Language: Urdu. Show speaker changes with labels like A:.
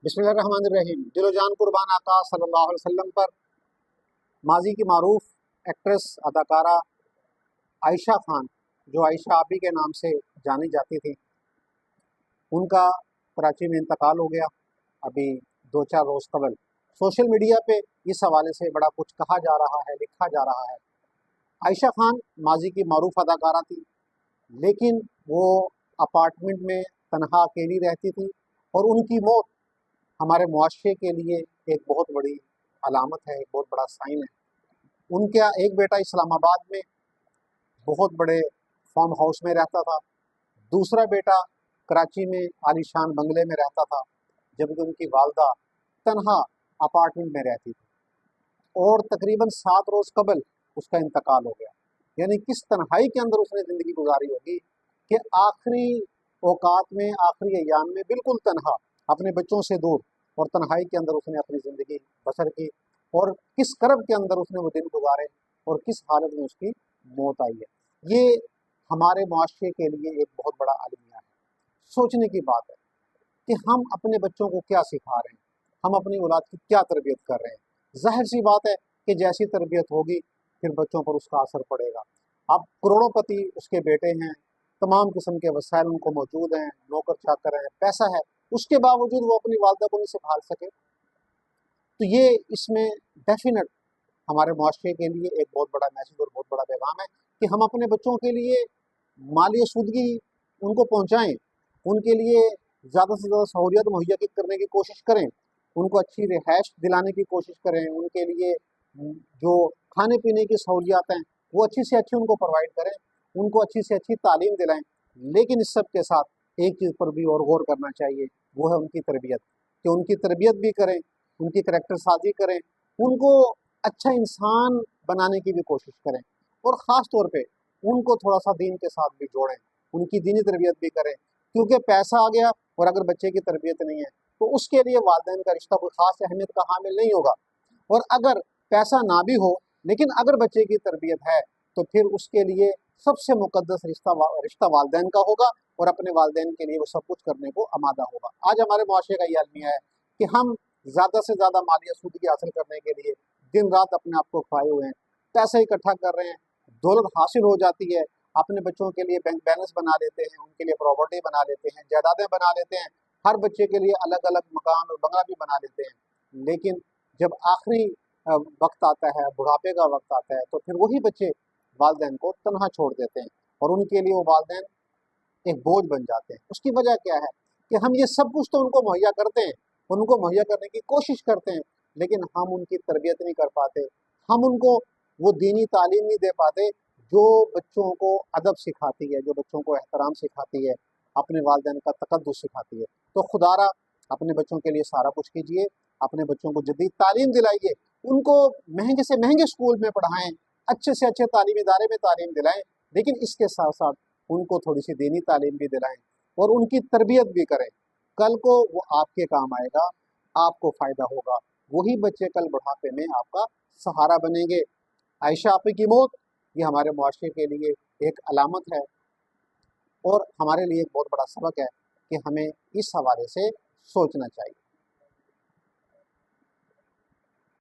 A: بسم اللہ الرحمن الرحیم۔ دل و جان قربان آقا صلی اللہ علیہ وسلم پر ماضی کی معروف ایکٹریس اداکارہ عائشہ خان، جو عائشہ آپی کے نام سے جانی جاتی تھی، ان کا کراچی میں انتقال ہو گیا ابھی 2-4 روز قبل۔ سوشل میڈیا پہ اس حوالے سے بڑا کچھ کہا جا رہا ہے، لکھا جا رہا ہے۔ عائشہ خان ماضی کی معروف اداکارہ تھی، لیکن وہ اپارٹمنٹ میں تنہا اکیلی رہتی تھی، اور ان کی موت ہمارے معاشرے کے لیے ایک بہت بڑی علامت ہے، ایک بہت بڑا سائن ہے۔ ان کا ایک بیٹا اسلام آباد میں بہت بڑے فارم ہاؤس میں رہتا تھا، دوسرا بیٹا کراچی میں عالی شان بنگلے میں رہتا تھا، جبکہ ان کی والدہ تنہا اپارٹمنٹ میں رہتی تھی، اور تقریباً 7 روز قبل اس کا انتقال ہو گیا۔ یعنی کس تنہائی کے اندر اس نے زندگی گزاری ہوگی کہ آخری اوقات میں، آخری ایام میں بالکل تنہا، اپنے بچوں سے دور، اور تنہائی کے اندر اس نے اپنی زندگی بسر کی، اور کس کرب کے اندر اس نے وہ دن گزارے، اور کس حالت میں اس کی موت آئی ہے۔ یہ ہمارے معاشرے کے لیے ایک بہت بڑا المیہ ہے، سوچنے کی بات ہے کہ ہم اپنے بچوں کو کیا سکھا رہے ہیں، ہم اپنی اولاد کی کیا تربیت کر رہے ہیں۔ ظاہر سی بات ہے کہ جیسی تربیت ہوگی پھر بچوں پر اس کا اثر پڑے گا۔ اب کروڑوں پتی اس کے بیٹے ہیں، تمام قسم کے وسائل ان کو موجود ہیں، نوکر چاکر ہیں، پیسہ ہے، اس کے باوجود وہ اپنی والدہ کو نہیں سنبھال سکے۔ تو یہ اس میں ڈیفینٹ ہمارے معاشرے کے لیے ایک بہت بڑا میسج اور بہت بڑا پیغام ہے کہ ہم اپنے بچوں کے لیے مالی آسودگی ان کو پہنچائیں، ان کے لیے زیادہ سے زیادہ سہولیات مہیا کرنے کی کوشش کریں، ان کو اچھی رہائش دلانے کی کوشش کریں، ان کے لیے جو کھانے پینے کی سہولیات ہیں وہ اچھی سے اچھی ان کو پرووائڈ کریں، ان کو اچھی سے اچھی تعلیم دلائیں۔ لیکن اس سب کے ساتھ ایک چیز پر بھی اور غور کرنا چاہیے، وہ ہے ان کی تربیت، کہ ان کی تربیت بھی کریں، ان کی کریکٹر سازی کریں، ان کو اچھا انسان بنانے کی بھی کوشش کریں، اور خاص طور پہ ان کو تھوڑا سا دین کے ساتھ بھی جوڑیں، ان کی دینی تربیت بھی کریں، کیونکہ پیسہ آ گیا اور اگر بچے کی تربیت نہیں ہے تو اس کے لیے والدین کا رشتہ کوئی خاص اہمیت کا حامل نہیں ہوگا۔ اور اگر پیسہ نہ بھی ہو لیکن اگر بچے کی تربیت ہے تو پھر اس کے لیے سب سے مقدس رشتہ والدین کا ہوگا، اور اپنے والدین کے لیے وہ سب کچھ کرنے کو آمادہ ہوگا۔ آج ہمارے معاشرے کا یہ المیہ ہے کہ ہم زیادہ سے زیادہ مالی آسودگی حاصل کرنے کے لیے دن رات اپنے آپ کو کھوائے ہوئے ہیں، پیسے اکٹھا کر رہے ہیں، دولت حاصل ہو جاتی ہے، اپنے بچوں کے لیے بینک بیلنس بنا لیتے ہیں، ان کے لیے پراپرٹی بنا لیتے ہیں، جائیدادیں بنا لیتے ہیں، ہر بچے کے لیے الگ الگ مکان اور بنگلہ بھی بنا لیتے ہیں۔ لیکن جب آخری وقت آتا ہے، بڑھاپے کا وقت آتا ہے، تو پھر وہی بچے والدین کو تنہا چھوڑ دیتے ہیں، اور ان کے لیے وہ والدین ایک بوجھ بن جاتے ہیں۔ اس کی وجہ کیا ہے کہ ہم یہ سب کچھ تو ان کو مہیا کرتے ہیں، ان کو مہیا کرنے کی کوشش کرتے ہیں، لیکن ہم ان کی تربیت نہیں کر پاتے، ہم ان کو وہ دینی تعلیم نہیں دے پاتے جو بچوں کو ادب سکھاتی ہے، جو بچوں کو احترام سکھاتی ہے، اپنے والدین کا تقدس سکھاتی ہے۔ تو خدا را اپنے بچوں کے لیے سارا کچھ کیجیے، اپنے بچوں کو جدید تعلیم دلائیے، ان کو مہنگے سے مہنگے اسکول میں پڑھائیں، اچھے سے اچھے تعلیمی ادارے میں تعلیم دلائیں، لیکن اس کے ساتھ ساتھ ان کو تھوڑی سی دینی تعلیم بھی دلائیں، اور ان کی تربیت بھی کریں۔ کل کو وہ آپ کے کام آئے گا، آپ کو فائدہ ہوگا، وہی بچے کل بڑھاپے میں آپ کا سہارا بنیں گے۔ عائشہ آپی کی موت یہ ہمارے معاشرے کے لیے ایک علامت ہے، اور ہمارے لیے ایک بہت بڑا سبق ہے کہ ہمیں اس حوالے سے سوچنا چاہیے۔